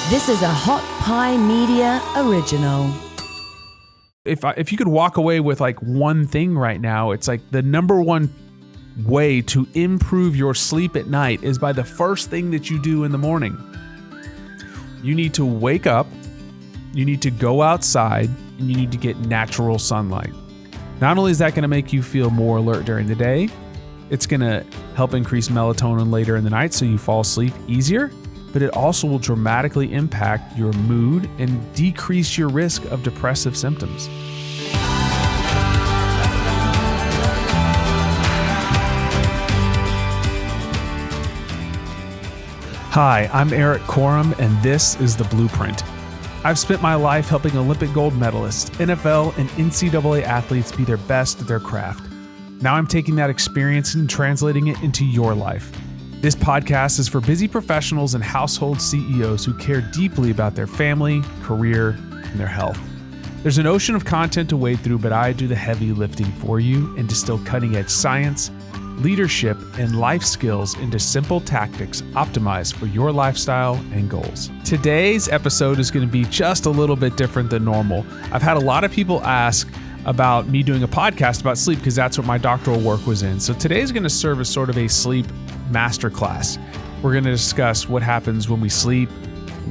This is a Hot Pie Media original. If you could walk away with like one thing right now, it's like the number one way to improve your sleep at night is by the first thing that you do in the morning. You need to wake up, you need to go outside, and you need to get natural sunlight. Not only is that going to make you feel more alert during the day, it's going to help increase melatonin later in the night so you fall asleep easier, but it also will dramatically impact your mood and decrease your risk of depressive symptoms. Hi, I'm Erik Korem, and this is The Blueprint. I've spent my life helping Olympic gold medalists, NFL, and NCAA athletes be their best at their craft. Now I'm taking that experience and translating it into your life. This podcast is for busy professionals and household CEOs who care deeply about their family, career, and their health. There's an ocean of content to wade through, but I do the heavy lifting for you and distill cutting-edge science, leadership, and life skills into simple tactics optimized for your lifestyle and goals. Today's episode is going to be just a little bit different than normal. I've had a lot of people ask about me doing a podcast about sleep because that's what my doctoral work was in. So today's going to serve as sort of a sleep masterclass. We're going to discuss what happens when we sleep,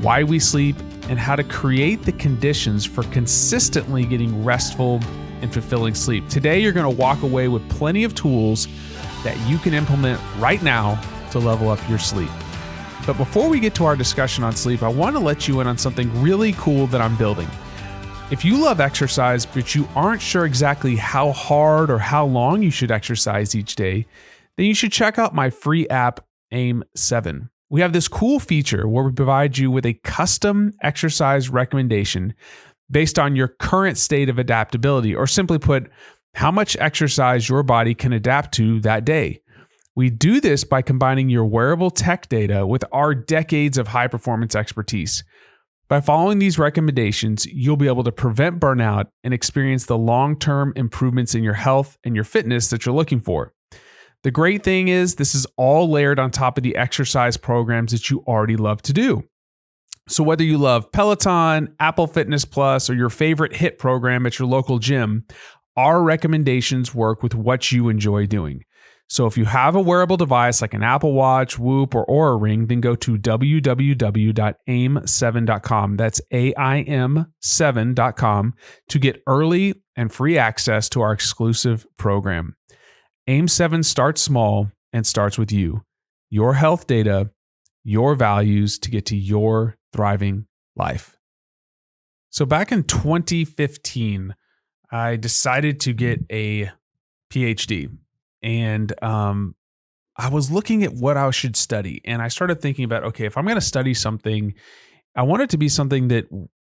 why we sleep, and how to create the conditions for consistently getting restful and fulfilling sleep. Today, you're going to walk away with plenty of tools that you can implement right now to level up your sleep. But before we get to our discussion on sleep, I want to let you in on something really cool that I'm building. If you love exercise, but you aren't sure exactly how hard or how long you should exercise each day, then you should check out my free app, AIM7. We have this cool feature where we provide you with a custom exercise recommendation based on your current state of adaptability, or simply put, how much exercise your body can adapt to that day. We do this by combining your wearable tech data with our decades of high-performance expertise. By following these recommendations, you'll be able to prevent burnout and experience the long-term improvements in your health and your fitness that you're looking for. The great thing is this is all layered on top of the exercise programs that you already love to do. So whether you love Peloton, Apple Fitness Plus, or your favorite HIIT program at your local gym, our recommendations work with what you enjoy doing. So if you have a wearable device like an Apple Watch, Whoop, or Oura Ring, then go to www.aim7.com. That's AIM7.com to get early and free access to our exclusive program. AIM7 starts small and starts with you, your health data, your values to get to your thriving life. So back in 2015, I decided to get a PhD, and I was looking at what I should study, and I started thinking about, okay, if I'm going to study something, I want it to be something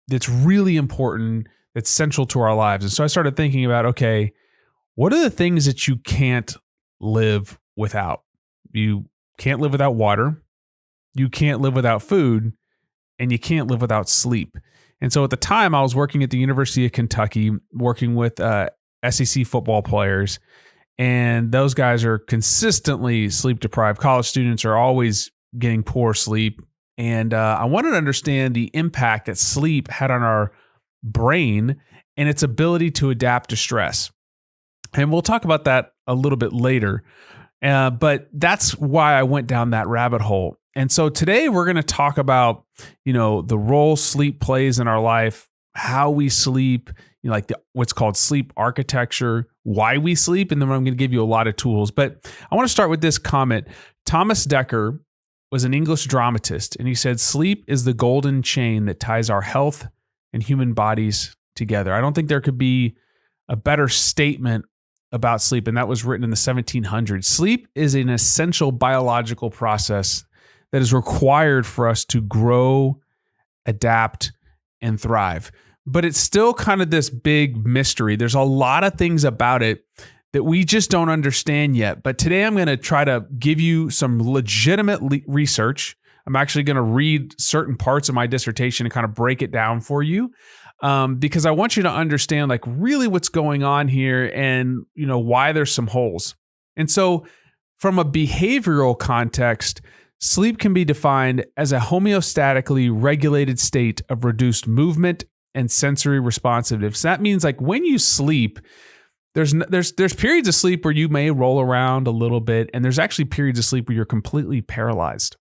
that's really important, that's central to our lives. And so I started thinking about, okay, what are the things that you can't live without? You can't live without water, you can't live without food, and you can't live without sleep. And so at the time, I was working at the University of Kentucky, working with SEC football players, and those guys are consistently sleep deprived. College students are always getting poor sleep. And I wanted to understand the impact that sleep had on our brain and its ability to adapt to stress. And we'll talk about that a little bit later. But that's why I went down that rabbit hole. And so today we're going to talk about, the role sleep plays in our life, how we sleep, like what's called sleep architecture, why we sleep, and then I'm going to give you a lot of tools. But I want to start with this comment. Thomas Dekker was an English dramatist, and he said, "Sleep is the golden chain that ties our health and human bodies together." I don't think there could be a better statement about sleep, and that was written in the 1700s. Sleep is an essential biological process that is required for us to grow, adapt, and thrive. But it's still kind of this big mystery. There's a lot of things about it that we just don't understand yet. But today I'm going to try to give you some legitimate research. I'm actually going to read certain parts of my dissertation and kind of break it down for you. Because I want you to understand like really what's going on here and, why there's some holes. And so from a behavioral context, Sleep can be defined as a homeostatically regulated state of reduced movement and sensory responsiveness. That means like when you sleep, there's periods of sleep where you may roll around a little bit, and there's actually periods of sleep where you're completely paralyzed.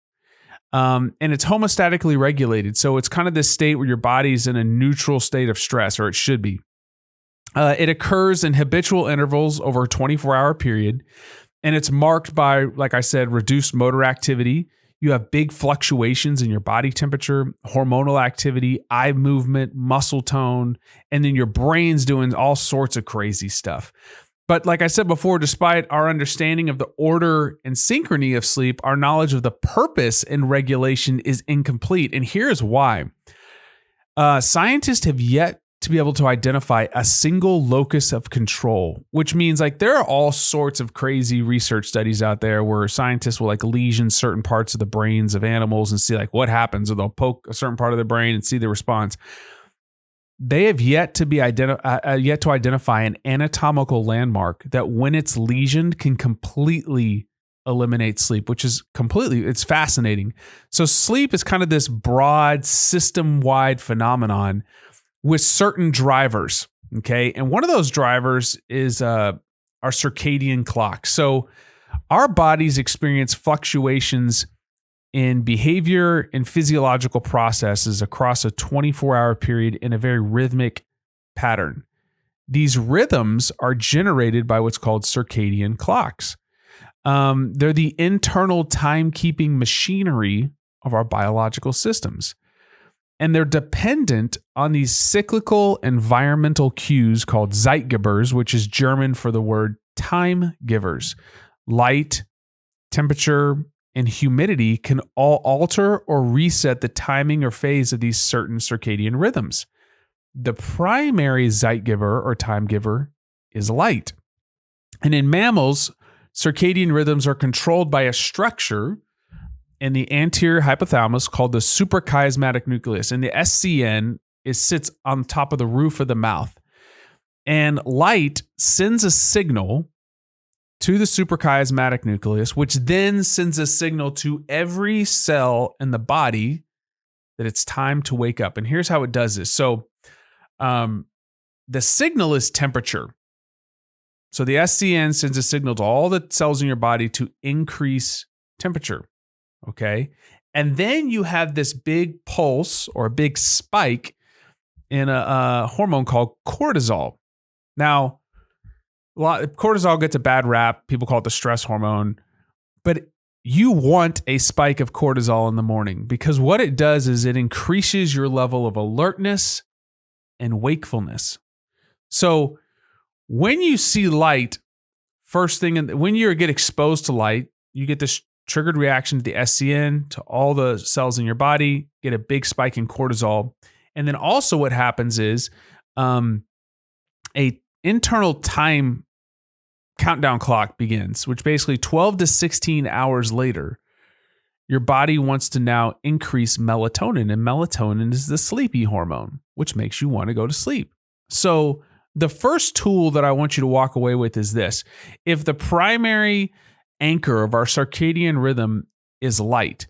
And it's homeostatically regulated. So it's kind of this state where your body's in a neutral state of stress, or it should be. It occurs in habitual intervals over a 24-hour period. And it's marked by, like I said, reduced motor activity. You have big fluctuations in your body temperature, hormonal activity, eye movement, muscle tone, and then your brain's doing all sorts of crazy stuff. But like I said before, despite our understanding of the order and synchrony of sleep, our knowledge of the purpose and regulation is incomplete. And here's why. Scientists have yet to be able to identify a single locus of control, which means like there are all sorts of crazy research studies out there where scientists will like lesion certain parts of the brains of animals and see like what happens, or they'll poke a certain part of the brain and see the response. They have yet to identify an anatomical landmark that when it's lesioned can completely eliminate sleep, which is it's fascinating. So sleep is kind of this broad system-wide phenomenon with certain drivers, okay? And one of those drivers is our circadian clock. So our bodies experience fluctuations in behavior and physiological processes across a 24-hour period in a very rhythmic pattern. These rhythms are generated by what's called circadian clocks. They're the internal timekeeping machinery of our biological systems. And they're dependent on these cyclical environmental cues called Zeitgebers, which is German for the word time givers. Light, temperature, and humidity can all alter or reset the timing or phase of these certain circadian rhythms. The primary Zeitgeber or time giver is light. And in mammals, circadian rhythms are controlled by a structure in the anterior hypothalamus called the suprachiasmatic nucleus. And the SCN sits on top of the roof of the mouth. And light sends a signal to the suprachiasmatic nucleus, which then sends a signal to every cell in the body that it's time to wake up. And here's how it does this. So the signal is temperature. So the SCN sends a signal to all the cells in your body to increase temperature. Okay. And then you have this big pulse or a big spike in a hormone called cortisol. Now, cortisol gets a bad rap. People call it the stress hormone. But you want a spike of cortisol in the morning because what it does is it increases your level of alertness and wakefulness. So when you see light, first thing, when you get exposed to light, you get this triggered reaction to the SCN, to all the cells in your body, get a big spike in cortisol. And then also what happens is a internal time countdown clock begins, which basically 12 to 16 hours later, your body wants to now increase melatonin. And melatonin is the sleepy hormone, which makes you want to go to sleep. So the first tool that I want you to walk away with is this. If the primary anchor of our circadian rhythm is light,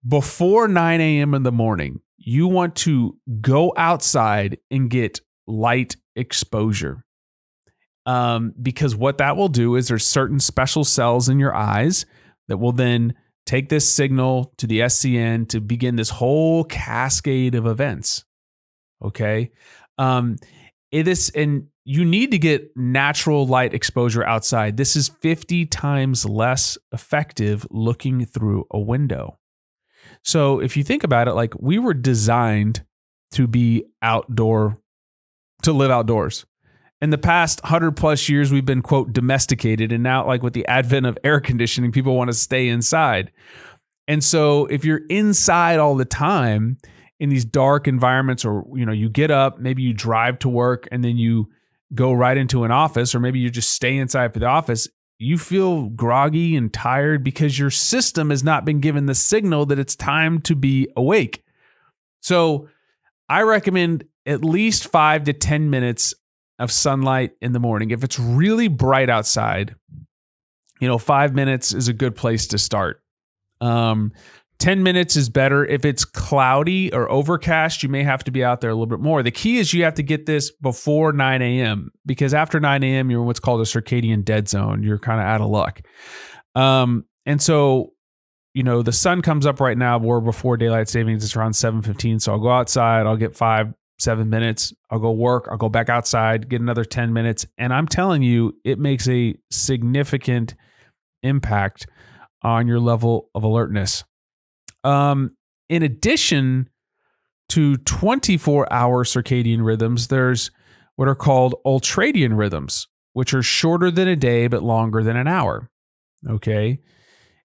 before 9 a.m. in the morning, you want to go outside and get light exposure. Because what that will do is there's certain special cells in your eyes that will then take this signal to the SCN to begin this whole cascade of events. Okay. And you need to get natural light exposure outside. This is 50 times less effective looking through a window. So if you think about it, like we were designed to be outdoor, to live outdoors. In the past 100 plus years, we've been, quote, domesticated. And now, like with the advent of air conditioning, people want to stay inside. And so if you're inside all the time in these dark environments, or, you know, you get up, maybe you drive to work and then you go right into an office, or maybe you just stay inside for the office, you feel groggy and tired because your system has not been given the signal that it's time to be awake. So I recommend at least 5 to 10 minutes of sunlight in the morning. If it's really bright outside, 5 minutes is a good place to start. 10 minutes is better. If it's cloudy or overcast, you may have to be out there a little bit more. The key is you have to get this before 9 a.m. because after 9 a.m., you're in what's called a circadian dead zone. You're kind of out of luck. And so, the sun comes up right now. We're before daylight savings. It's around 7:15. So I'll go outside. I'll get 5-7 minutes. I'll go work. I'll go back outside, get another 10 minutes. And I'm telling you, it makes a significant impact on your level of alertness. In addition to 24-hour circadian rhythms, there's what are called ultradian rhythms, which are shorter than a day but longer than an hour. Okay.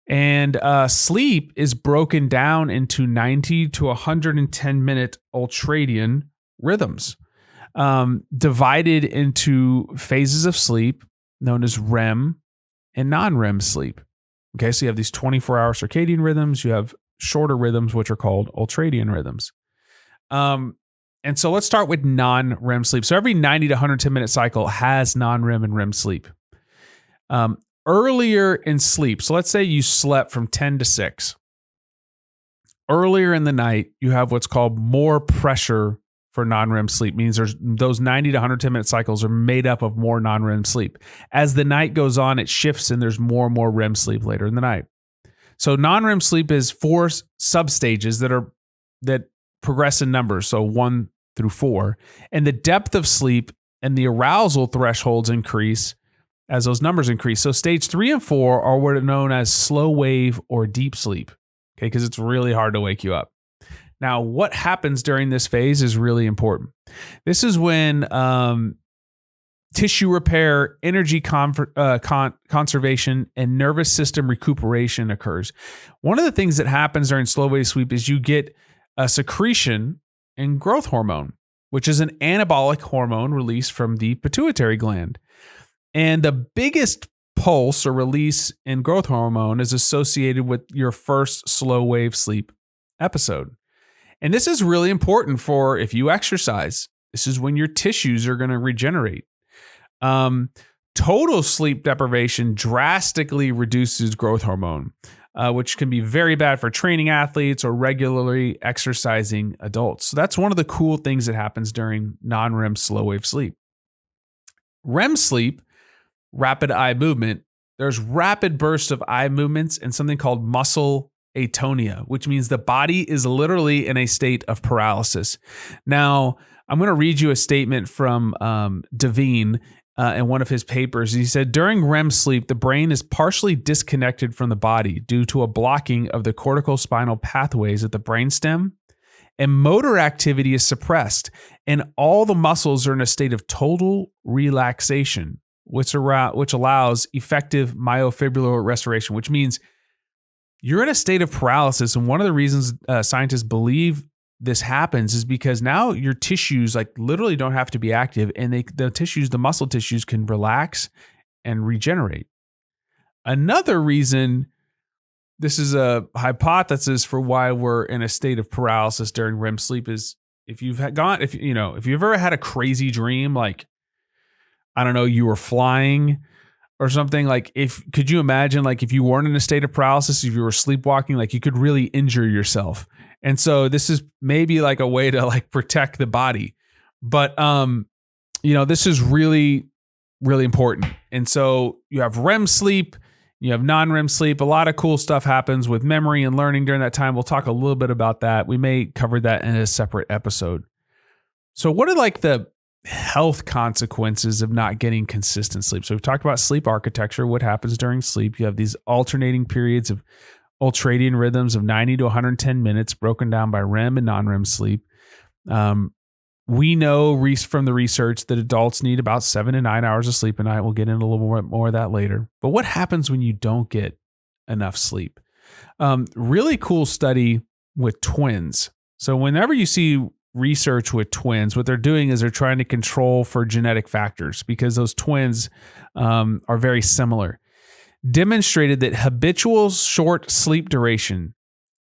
And sleep is broken down into 90 to 110 minute ultradian rhythms, divided into phases of sleep known as REM and non-REM sleep. Okay, so you have these 24-hour circadian rhythms. You have shorter rhythms, which are called ultradian rhythms. And so let's start with non-REM sleep. So every 90 to 110 minute cycle has non-REM and REM sleep. Earlier in sleep, so let's say you slept from 10 to 6. Earlier in the night, you have what's called more pressure for non-REM sleep. Means there's those 90 to 110 minute cycles are made up of more non-REM sleep. As the night goes on, it shifts and there's more and more REM sleep later in the night. So non-REM sleep is 4 substages that progress in numbers, so 1 through 4, and the depth of sleep and the arousal thresholds increase as those numbers increase. So stage 3 and 4 are what are known as slow wave or deep sleep, okay, because it's really hard to wake you up. Now, what happens during this phase is really important. This is when tissue repair, energy conservation, and nervous system recuperation occurs. One of the things that happens during slow wave sleep is you get a secretion in growth hormone, which is an anabolic hormone released from the pituitary gland. And the biggest pulse or release in growth hormone is associated with your first slow wave sleep episode. And this is really important for if you exercise. This is when your tissues are going to regenerate. Total sleep deprivation drastically reduces growth hormone, which can be very bad for training athletes or regularly exercising adults. So that's one of the cool things that happens during non-REM slow wave sleep. REM sleep, rapid eye movement, there's rapid bursts of eye movements and something called muscle atonia, which means the body is literally in a state of paralysis. Now, I'm going to read you a statement from Devine in one of his papers. He said, during REM sleep, the brain is partially disconnected from the body due to a blocking of the corticospinal pathways at the brainstem, and motor activity is suppressed, and all the muscles are in a state of total relaxation, which allows effective myofibrillar restoration, which means you're in a state of paralysis. And one of the reasons scientists believe this happens is because now your tissues literally don't have to be active, and the muscle tissues can relax and regenerate. Another reason, this is a hypothesis for why we're in a state of paralysis during REM sleep, is if you've ever had a crazy dream, like, I don't know, you were flying or something, could you imagine, if you weren't in a state of paralysis, if you were sleepwalking, you could really injure yourself. And so this is maybe a way to protect the body. But, this is really, really important. And so you have REM sleep, you have non-REM sleep. A lot of cool stuff happens with memory and learning during that time. We'll talk a little bit about that. We may cover that in a separate episode. So what are the health consequences of not getting consistent sleep? So we've talked about sleep architecture, what happens during sleep. You have these alternating periods of ultradian rhythms of 90 to 110 minutes broken down by REM and non-REM sleep. We know from the research that adults need about 7 to 9 hours of sleep a night. We'll get into a little more of that later. But what happens when you don't get enough sleep? Really cool study with twins. So whenever you see research with twins, what they're doing is they're trying to control for genetic factors because those twins are very similar. Demonstrated that habitual short sleep duration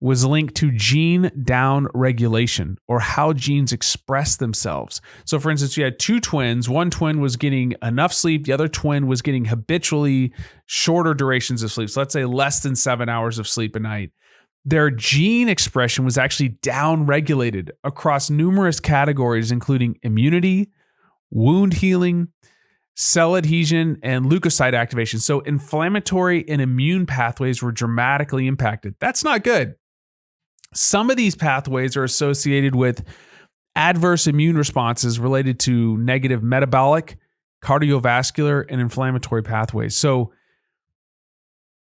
was linked to gene down regulation, or how genes express themselves. So for instance, you had two twins. One twin was getting enough sleep. The other twin was getting habitually shorter durations of sleep. So let's say less than 7 hours of sleep a night. Their gene expression was actually down regulated across numerous categories, including immunity, wound healing, cell adhesion, and leukocyte activation. So inflammatory and immune pathways were dramatically impacted. That's not good. Some of these pathways are associated with adverse immune responses related to negative metabolic, cardiovascular, and inflammatory pathways. So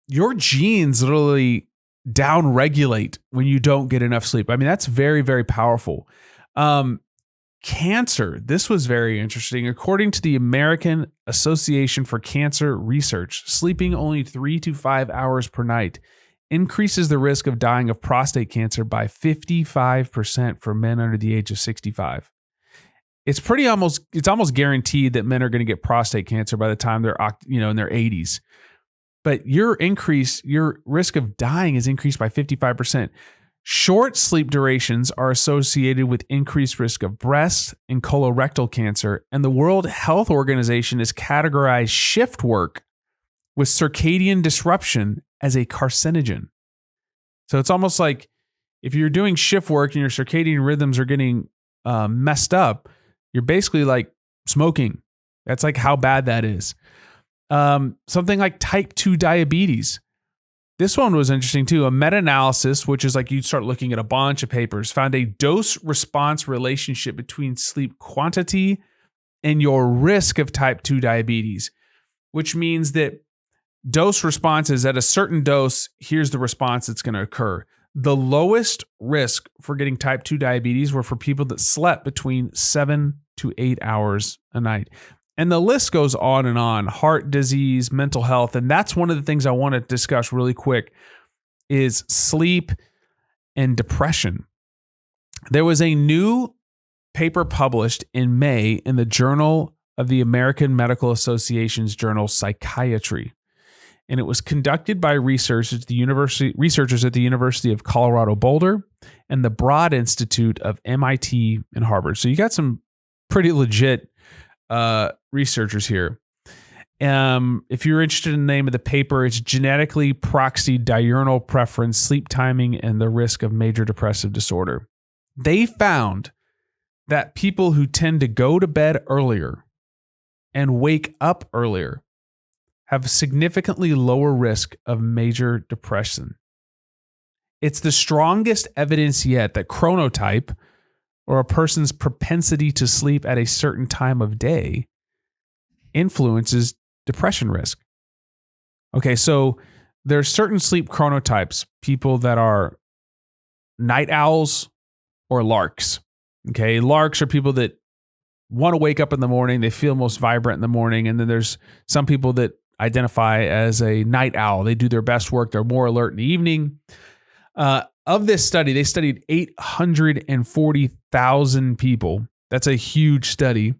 your genes literally downregulate when you don't get enough sleep. I mean, that's very, very powerful. Cancer, this was very interesting. According to the American Association for Cancer Research, sleeping only 3 to 5 hours per night increases the risk of dying of prostate cancer by 55% for men under the age of 65. It's almost guaranteed that men are going to get prostate cancer by the time they're in their 80s. But your risk of dying is increased by 55%. Short sleep durations are associated with increased risk of breast and colorectal cancer, and the World Health Organization has categorized shift work with circadian disruption as a carcinogen. So it's almost like if you're doing shift work and your circadian rhythms are getting messed up, you're basically like smoking. That's like how bad that is. Something like type 2 diabetes. This one was interesting too. A meta-analysis, which is like you'd start looking at a bunch of papers, found a dose-response relationship between sleep quantity and your risk of type 2 diabetes, which means that dose responses at a certain dose, here's the response that's going to occur. The lowest risk for getting type 2 diabetes were for people that slept between 7 to 8 hours a night. And the list goes on and on. Heart disease, mental health. And that's one of the things I want to discuss really quick is sleep and depression. There was a new paper published in May in the Journal of the American Medical Association's journal Psychiatry. And it was conducted by researchers at the University of Colorado Boulder and the Broad Institute of MIT and Harvard. So you got some pretty legit researchers here. If you're interested in the name of the paper, it's Genetically Proxied Diurnal Preference, Sleep Timing, and the Risk of Major Depressive Disorder. They found that people who tend to go to bed earlier and wake up earlier have significantly lower risk of major depression. It's the strongest evidence yet that chronotype, or a person's propensity to sleep at a certain time of day, influences depression risk. Okay, so there's certain sleep chronotypes, people that are night owls or larks. Okay, larks are people that want to wake up in the morning, they feel most vibrant in the morning, and then there's some people that identify as a night owl. They do their best work. They're more alert in the evening. Of this study, they studied 840,000 people. That's a huge study.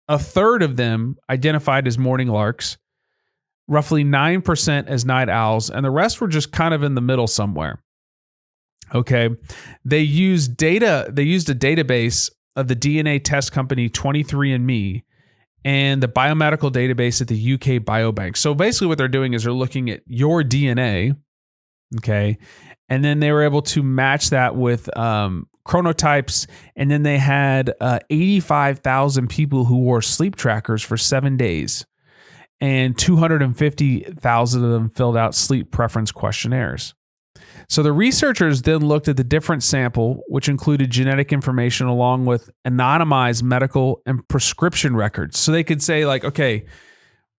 A third of them identified as morning larks, roughly 9% as night owls, and the rest were just kind of in the middle somewhere. Okay. They used a database of the DNA test company 23andMe and the biomedical database at the UK Biobank. So basically what they're doing is they're looking at your DNA, okay, and then they were able to match that with chronotypes, and then they had 85,000 people who wore sleep trackers for 7 days, and 250,000 of them filled out sleep preference questionnaires. So the researchers then looked at the different sample, which included genetic information along with anonymized medical and prescription records. So they could say like, okay,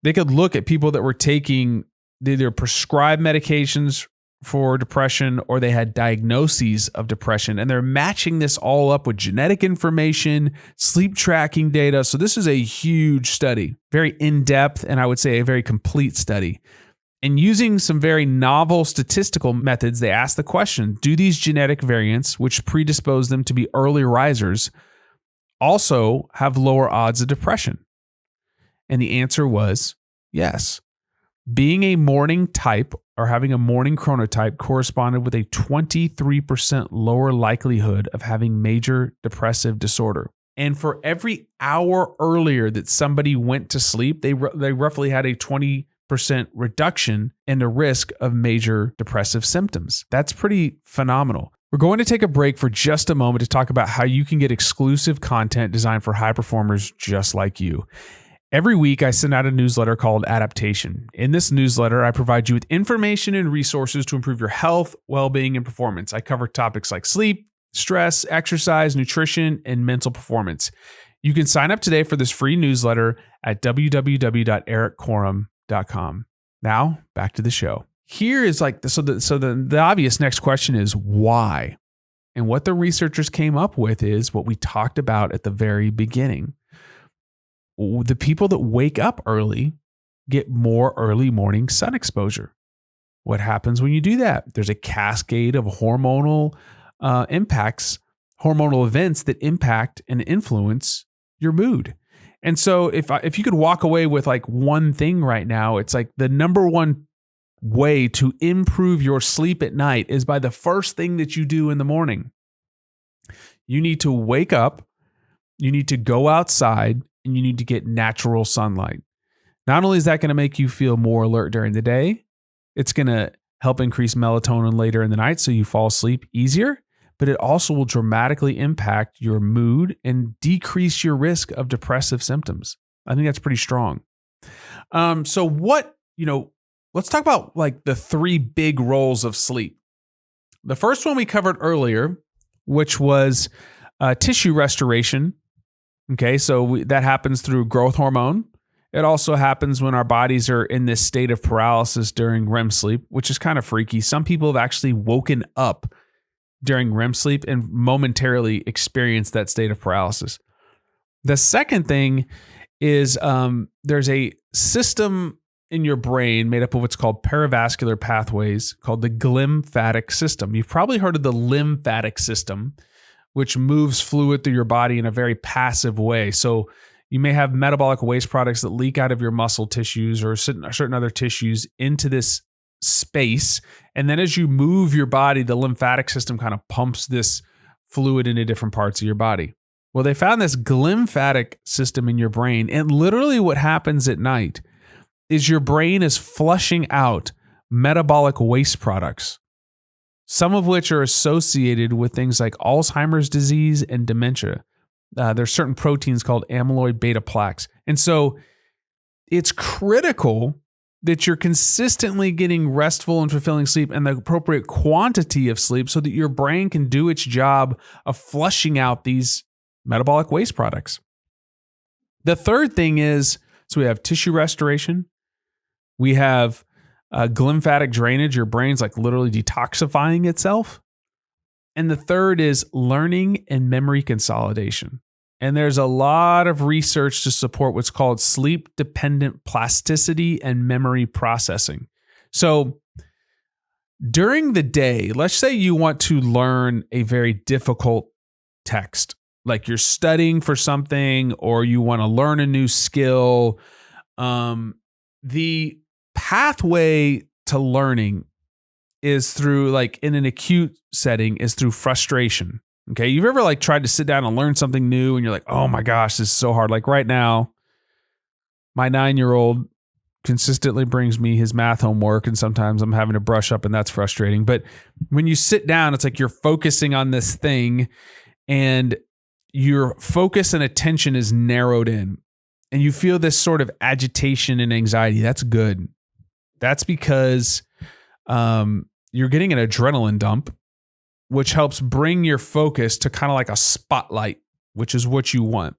they could look at people that were taking either prescribed medications for depression or they had diagnoses of depression, and they're matching this all up with genetic information, sleep tracking data. So this is a huge study, very in-depth, and I would say a very complete study. And using some very novel statistical methods, they asked the question, do these genetic variants, which predispose them to be early risers, also have lower odds of depression? And the answer was yes. Being a morning type or having a morning chronotype corresponded with a 23% lower likelihood of having major depressive disorder. And for every hour earlier that somebody went to sleep, they roughly had a 20% reduction in the risk of major depressive symptoms. That's pretty phenomenal. We're going to take a break for just a moment to talk about how you can get exclusive content designed for high performers just like you. Every week, I send out a newsletter called Adaptation. In this newsletter, I provide you with information and resources to improve your health, well-being, and performance. I cover topics like sleep, stress, exercise, nutrition, and mental performance. You can sign up today for this free newsletter at www.erikkorem.com. Now, back to the show. Here is the obvious next question is why? And what the researchers came up with is what we talked about at the very beginning. The people that wake up early get more early morning sun exposure. What happens when you do that? There's a cascade of hormonal events that impact and influence your mood. And so if you could walk away with like one thing right now, it's like the number one way to improve your sleep at night is by the first thing that you do in the morning. You need to wake up, you need to go outside, and you need to get natural sunlight. Not only is that going to make you feel more alert during the day, it's going to help increase melatonin later in the night so you fall asleep easier, but it also will dramatically impact your mood and decrease your risk of depressive symptoms. I think that's pretty strong. Let's talk about like the three big roles of sleep. The first one we covered earlier, which was tissue restoration. Okay, so that happens through growth hormone. It also happens when our bodies are in this state of paralysis during REM sleep, which is kind of freaky. Some people have actually woken up during REM sleep and momentarily experienced that state of paralysis. The second thing is there's a system in your brain made up of what's called perivascular pathways called the glymphatic system. You've probably heard of the lymphatic system, which moves fluid through your body in a very passive way. So you may have metabolic waste products that leak out of your muscle tissues or certain other tissues into this space. And then as you move your body, the lymphatic system kind of pumps this fluid into different parts of your body. Well, they found this glymphatic system in your brain. And literally what happens at night is your brain is flushing out metabolic waste products, some of which are associated with things like Alzheimer's disease and dementia. There's certain proteins called amyloid beta plaques. And so it's critical that you're consistently getting restful and fulfilling sleep and the appropriate quantity of sleep so that your brain can do its job of flushing out these metabolic waste products. The third thing is, so we have tissue restoration. We have glymphatic drainage. Your brain's like literally detoxifying itself. And the third is learning and memory consolidation. And there's a lot of research to support what's called sleep-dependent plasticity and memory processing. So during the day, let's say you want to learn a very difficult text, like you're studying for something or you want to learn a new skill. The pathway to learning is through, like in an acute setting, is through frustration. Okay. You've ever like tried to sit down and learn something new and you're like, oh my gosh, this is so hard. Like right now, my 9-year-old consistently brings me his math homework and sometimes I'm having to brush up and that's frustrating. But when you sit down, it's like you're focusing on this thing and your focus and attention is narrowed in and you feel this sort of agitation and anxiety. That's good. That's because you're getting an adrenaline dump, which helps bring your focus to kind of like a spotlight, which is what you want.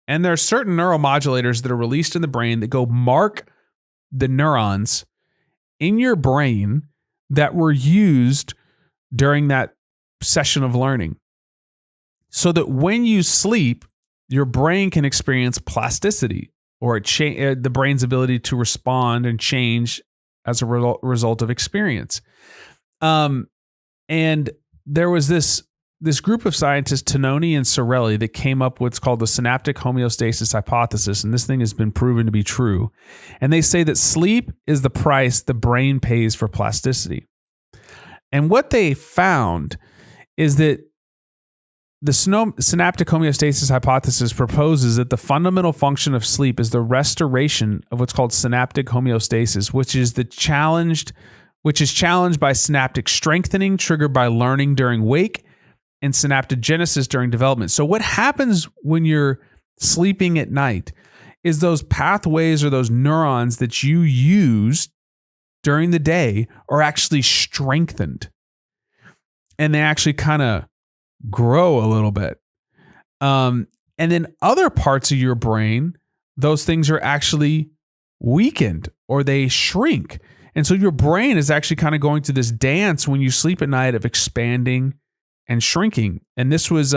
And there are certain neuromodulators that are released in the brain that go mark the neurons in your brain that were used during that session of learning. So that when you sleep, your brain can experience plasticity or the brain's ability to respond and change as a result of experience. And there was this this group of scientists, Tononi and Sorelli, that came up with what's called the synaptic homeostasis hypothesis, and this thing has been proven to be true. And they say that sleep is the price the brain pays for plasticity. And what they found is that the synaptic homeostasis hypothesis proposes that the fundamental function of sleep is the restoration of what's called synaptic homeostasis, which is challenged by synaptic strengthening triggered by learning during wake and synaptogenesis during development. So what happens when you're sleeping at night is those pathways or those neurons that you use during the day are actually strengthened, and they actually kind of grow a little bit. And then other parts of your brain, those things are actually weakened or they shrink. And so your brain is actually kind of going through this dance when you sleep at night of expanding and shrinking. And this was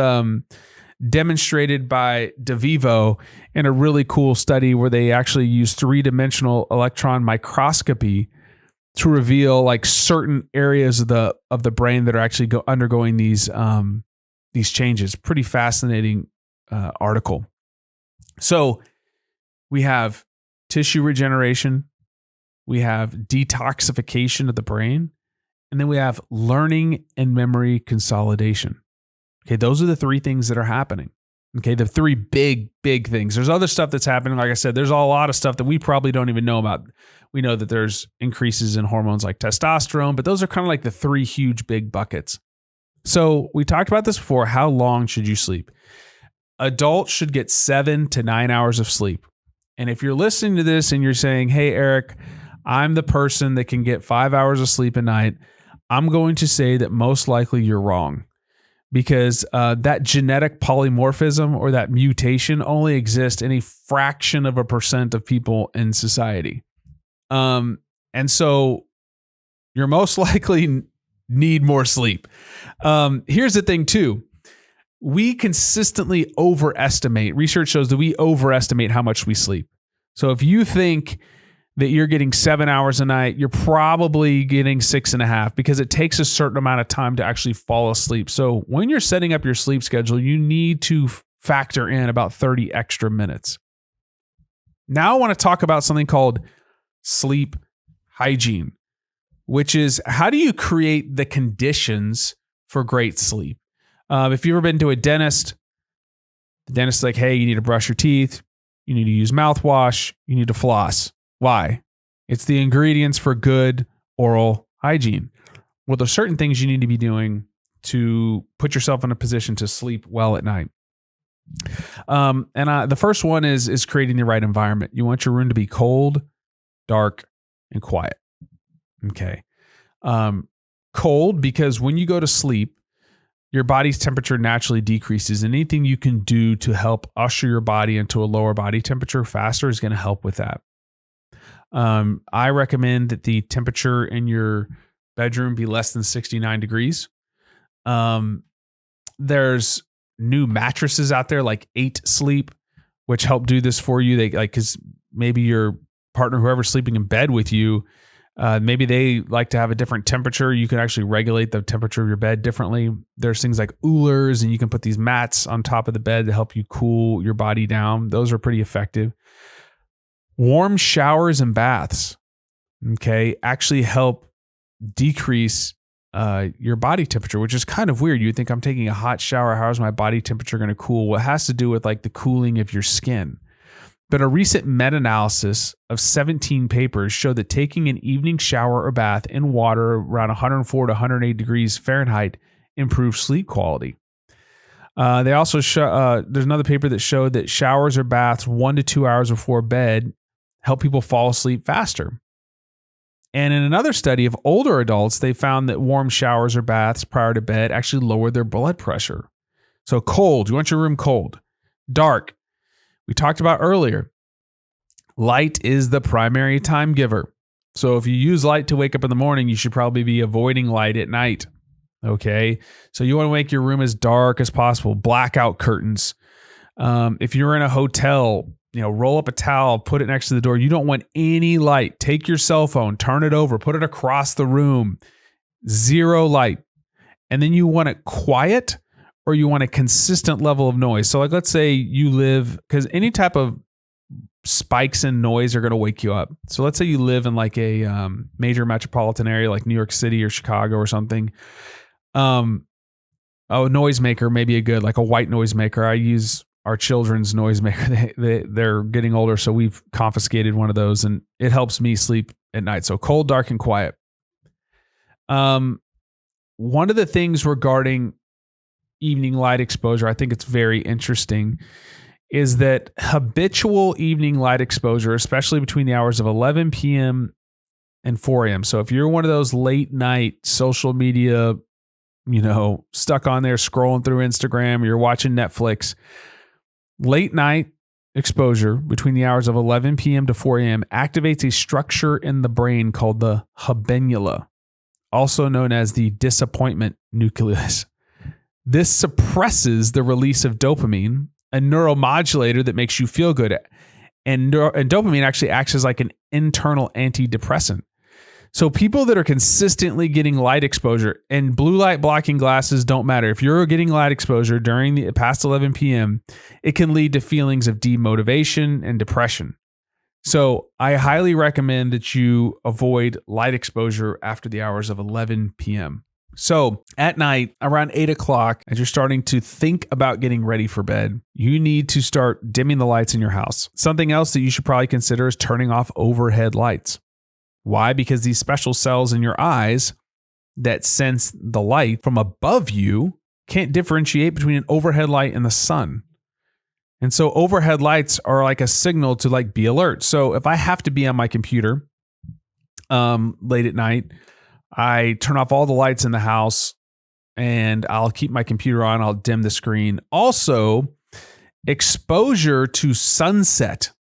demonstrated by DeVivo in a really cool study where they actually used 3-dimensional electron microscopy to reveal like certain areas of the brain that are actually undergoing these changes. Pretty fascinating article. So we have tissue regeneration, we have detoxification of the brain, and then we have learning and memory consolidation. Okay, those are the 3 things that are happening. Okay, the 3 big things. There's other stuff that's happening. Like I said, there's a lot of stuff that we probably don't even know about. We know that there's increases in hormones like testosterone, but those are kind of like the 3 huge big buckets. So we talked about this before. How long should you sleep? Adults should get 7 to 9 hours of sleep. And if you're listening to this and you're saying, hey, Eric, I'm the person that can get 5 hours of sleep a night, I'm going to say that most likely you're wrong, because that genetic polymorphism or that mutation only exists in a fraction of a % of people in society. And so you're most likely need more sleep. Here's the thing too. We consistently overestimate. Research shows that we overestimate how much we sleep. So if you think that you're getting 7 hours a night, you're probably getting 6.5, because it takes a certain amount of time to actually fall asleep. So when you're setting up your sleep schedule, you need to factor in about 30 extra minutes. Now I want to talk about something called sleep hygiene, which is how do you create the conditions for great sleep? If you've ever been to a dentist, the dentist's like, hey, you need to brush your teeth, you need to use mouthwash, you need to floss. Why? It's the ingredients for good oral hygiene. Well, there's certain things you need to be doing to put yourself in a position to sleep well at night. The first one is creating the right environment. You want your room to be cold, dark, and quiet. Okay. Cold, because when you go to sleep, your body's temperature naturally decreases. And anything you can do to help usher your body into a lower body temperature faster is going to help with that. I recommend that the temperature in your bedroom be less than 69 degrees. There's new mattresses out there like 8 Sleep, which help do this for you. They because maybe your partner, whoever's sleeping in bed with you, maybe they like to have a different temperature. You can actually regulate the temperature of your bed differently. There's things like Oolers, and you can put these mats on top of the bed to help you cool your body down. Those are pretty effective. Warm showers and baths, okay, actually help decrease your body temperature, which is kind of weird. You think, I'm taking a hot shower, how is my body temperature going to cool? Well, it has to do with like the cooling of your skin. But a recent meta-analysis of 17 papers showed that taking an evening shower or bath in water around 104 to 108 degrees Fahrenheit improves sleep quality. They also show, there's another paper that showed that showers or baths 1 to 2 hours before bed help people fall asleep faster. And in another study of older adults, they found that warm showers or baths prior to bed actually lowered their blood pressure. So cold, you want your room cold. Dark, we talked about earlier. Light is the primary time giver. So if you use light to wake up in the morning, you should probably be avoiding light at night. Okay, so you want to make your room as dark as possible. Blackout curtains. If you're in a hotel, roll up a towel, put it next to the door. You don't want any light. Take your cell phone, turn it over, put it across the room. Zero light. And then you want it quiet, or you want a consistent level of noise. So like, let's say you live, because any type of spikes in noise are going to wake you up. So let's say you live in like a major metropolitan area like New York City or Chicago or something. A noisemaker may be a good, like a white noisemaker. I use our children's noisemaker. They're getting older, so we've confiscated one of those, and it helps me sleep at night. So cold, dark, and quiet. One of the things regarding evening light exposure, I think it's very interesting, is that habitual evening light exposure, especially between the hours of 11 p.m. and 4 a.m. So if you're one of those late night social media, stuck on there scrolling through Instagram, or you're watching Netflix, late night exposure between the hours of 11 p.m. to 4 a.m. activates a structure in the brain called the habenula, also known as the disappointment nucleus. This suppresses the release of dopamine, a neuromodulator that makes you feel good. And dopamine actually acts as like an internal antidepressant. So people that are consistently getting light exposure, and blue light blocking glasses don't matter. If you're getting light exposure during the past 11 p.m., it can lead to feelings of demotivation and depression. So I highly recommend that you avoid light exposure after the hours of 11 p.m. So at night, around 8 o'clock, as you're starting to think about getting ready for bed, you need to start dimming the lights in your house. Something else that you should probably consider is turning off overhead lights. Why? Because these special cells in your eyes that sense the light from above you can't differentiate between an overhead light and the sun. And so overhead lights are like a signal to like be alert. So if I have to be on my computer late at night, I turn off all the lights in the house and I'll keep my computer on. I'll dim the screen. Also, exposure to sunset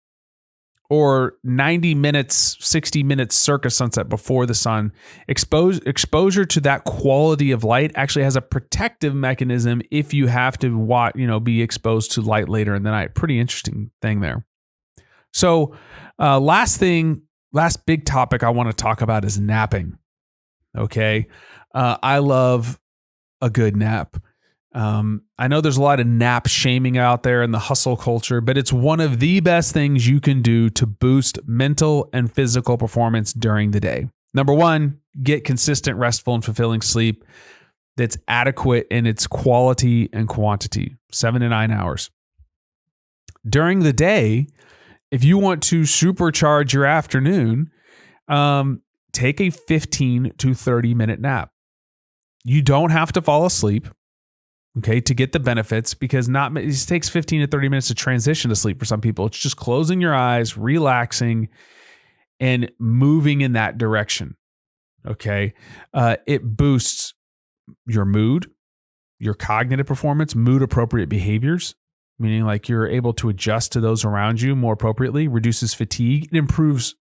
or 90 minutes, 60 minutes circa sunset before the sun, exposure to that quality of light actually has a protective mechanism if you have to be exposed to light later in the night. Pretty interesting thing there. So last big topic I want to talk about is napping. Okay. I love a good nap. I know there's a lot of nap shaming out there in the hustle culture, but it's one of the best things you can do to boost mental and physical performance during the day. Number one, get consistent, restful, and fulfilling sleep that's adequate in its quality and quantity, 7 to 9 hours. During the day, if you want to supercharge your afternoon, take a 15 to 30 minute nap. You don't have to fall asleep, okay, to get the benefits, because it takes 15 to 30 minutes to transition to sleep for some people. It's just closing your eyes, relaxing, and moving in that direction, okay? It boosts your mood, your cognitive performance, mood-appropriate behaviors, meaning like you're able to adjust to those around you more appropriately, reduces fatigue, it improves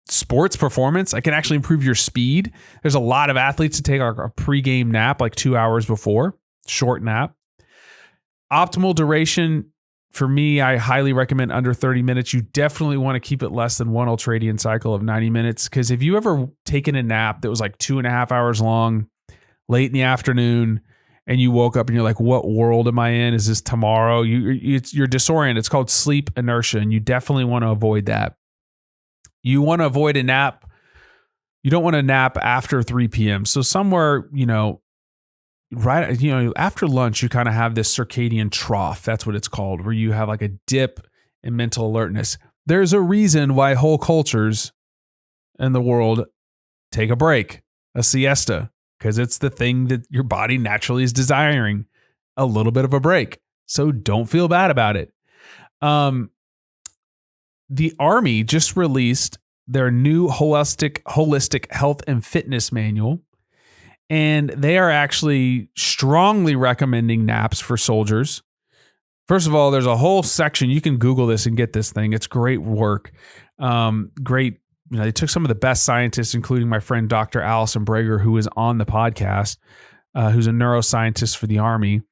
sports performance. I can actually improve your speed. There's a lot of athletes that take a pregame nap like 2 hours before, short nap. Optimal duration for me, I highly recommend under 30 minutes. You definitely want to keep it less than one ultradian cycle of 90 minutes. Because if you ever taken a nap that was like 2.5 hours long, late in the afternoon, and you woke up and you're like, what world am I in? Is this tomorrow? You're disoriented. It's called sleep inertia, and you definitely want to avoid that. You want to avoid a nap. You don't want to nap after 3 p.m. So somewhere, after lunch, you kind of have this circadian trough. That's what it's called, where you have like a dip in mental alertness. There's a reason why whole cultures in the world take a break, a siesta, because it's the thing that your body naturally is desiring, a little bit of a break. So don't feel bad about it. The Army just released their new holistic health and fitness manual, and they are actually strongly recommending naps for soldiers. First of all, there's a whole section. You can Google this and get this thing. It's great work. Great. They took some of the best scientists, including my friend Dr. Allison Brager, who is on the podcast, who's a neuroscientist for the Army.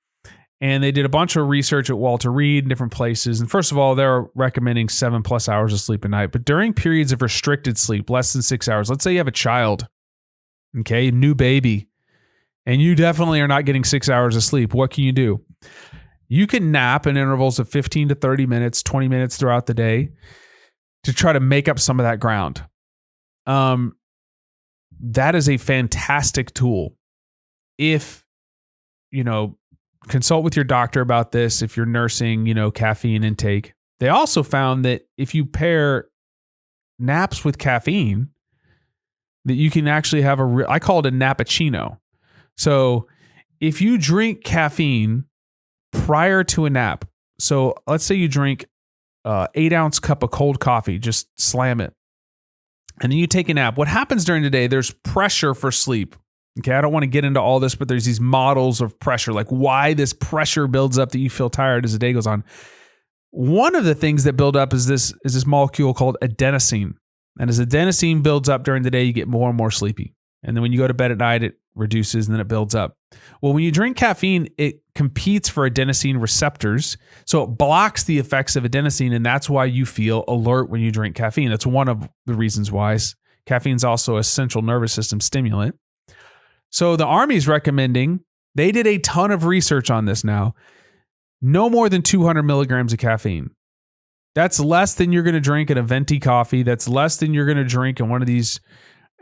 And they did a bunch of research at Walter Reed, different places. And first of all, they're recommending 7+ hours of sleep a night. But during periods of restricted sleep, less than 6 hours, let's say you have a child, okay, new baby, and you definitely are not getting 6 hours of sleep, what can you do? You can nap in intervals of 15 to 30 minutes, 20 minutes throughout the day to try to make up some of that ground. That is a fantastic tool. If, consult with your doctor about this, if you're nursing, caffeine intake. They also found that if you pair naps with caffeine, that you can actually have I call it a nappuccino. So if you drink caffeine prior to a nap, so let's say you drink 8-ounce cup of cold coffee, just slam it, and then you take a nap. What happens during the day, there's pressure for sleep. Okay, I don't want to get into all this, but there's these models of pressure, like why this pressure builds up that you feel tired as the day goes on. One of the things that build up is this molecule called adenosine. And as adenosine builds up during the day, you get more and more sleepy. And then when you go to bed at night, it reduces and then it builds up. Well, when you drink caffeine, it competes for adenosine receptors. So it blocks the effects of adenosine, and that's why you feel alert when you drink caffeine. That's one of the reasons why. Caffeine is also a central nervous system stimulant. So the Army's recommending, they did a ton of research on this now, no more than 200 milligrams of caffeine. That's less than you're going to drink in a venti coffee. That's less than you're going to drink in one of these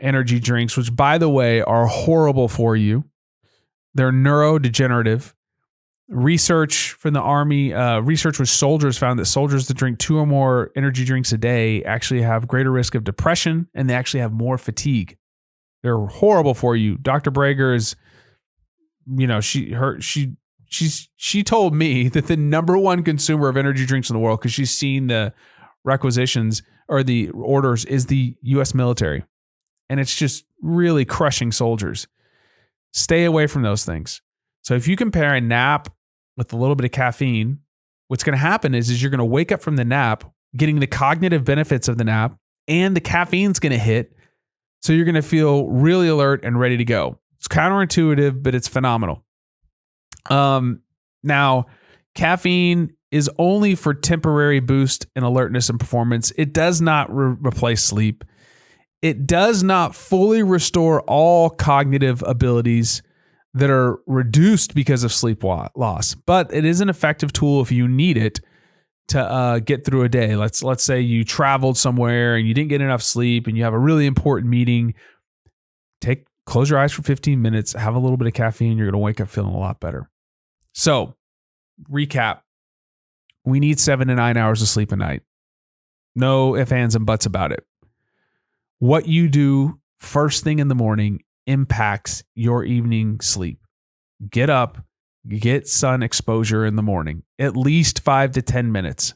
energy drinks, which, by the way, are horrible for you. They're neurodegenerative. Research from the Army, research with soldiers found that soldiers that drink 2 or more energy drinks a day actually have greater risk of depression, and they actually have more fatigue. They're horrible for you. Dr. Brager is, she told me that the number one consumer of energy drinks in the world, because she's seen the requisitions or the orders, is the U.S. military. And it's just really crushing soldiers. Stay away from those things. So if you compare a nap with a little bit of caffeine, what's going to happen is you're going to wake up from the nap, getting the cognitive benefits of the nap, and the caffeine's going to hit. So you're going to feel really alert and ready to go. It's counterintuitive, but it's phenomenal. Now, caffeine is only for temporary boost in alertness and performance. It does not replace sleep. It does not fully restore all cognitive abilities that are reduced because of sleep loss, but it is an effective tool if you need it to get through a day. Let's say you traveled somewhere and you didn't get enough sleep and you have a really important meeting. Close your eyes for 15 minutes, have a little bit of caffeine. You're going to wake up feeling a lot better. So, recap. We need 7 to 9 hours of sleep a night. No ifs, ands, and buts about it. What you do first thing in the morning impacts your evening sleep. Get up, get sun exposure in the morning, at least 5 to 10 minutes.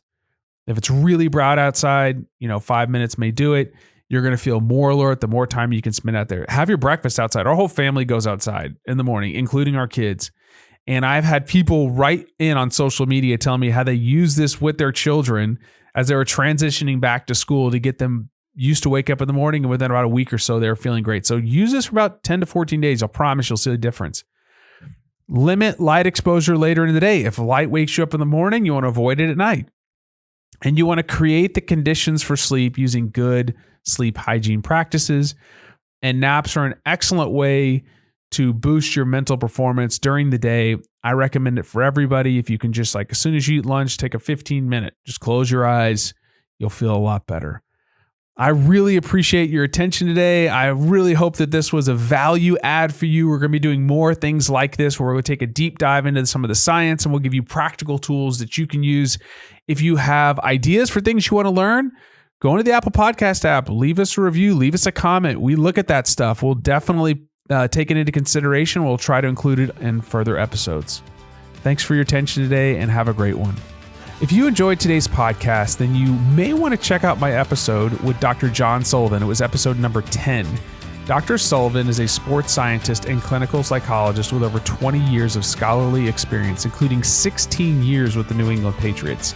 If it's really bright outside, 5 minutes may do it. You're going to feel more alert the more time you can spend out there. Have your breakfast outside. Our whole family goes outside in the morning, including our kids. And I've had people write in on social media telling me how they use this with their children as they were transitioning back to school to get them used to wake up in the morning. And within about a week or so, they're feeling great. So use this for about 10 to 14 days. I'll promise you'll see a difference. Limit light exposure later in the day. If light wakes you up in the morning, you want to avoid it at night. And you want to create the conditions for sleep using good sleep hygiene practices. And naps are an excellent way to boost your mental performance during the day. I recommend it for everybody. If you can just as soon as you eat lunch, take a 15-minute, just close your eyes. You'll feel a lot better. I really appreciate your attention today. I really hope that this was a value add for you. We're going to be doing more things like this where we'll take a deep dive into some of the science and we'll give you practical tools that you can use. If you have ideas for things you want to learn, go into the Apple Podcast app, leave us a review, leave us a comment. We look at that stuff. We'll definitely take it into consideration. We'll try to include it in further episodes. Thanks for your attention today and have a great one. If you enjoyed today's podcast, then you may want to check out my episode with Dr. John Sullivan. It was episode number 10. Dr. Sullivan is a sports scientist and clinical psychologist with over 20 years of scholarly experience, including 16 years with the New England Patriots.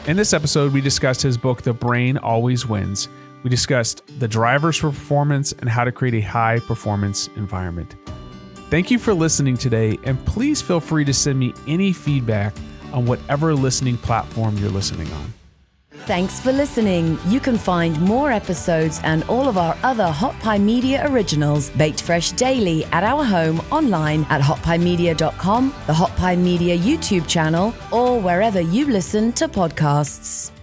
In this episode, we discussed his book, The Brain Always Wins. We discussed the drivers for performance and how to create a high-performance environment. Thank you for listening today, and please feel free to send me any feedback on whatever listening platform you're listening on. Thanks for listening. You can find more episodes and all of our other Hot Pie Media originals baked fresh daily at our home online at hotpiemedia.com, the Hot Pie Media YouTube channel, or wherever you listen to podcasts.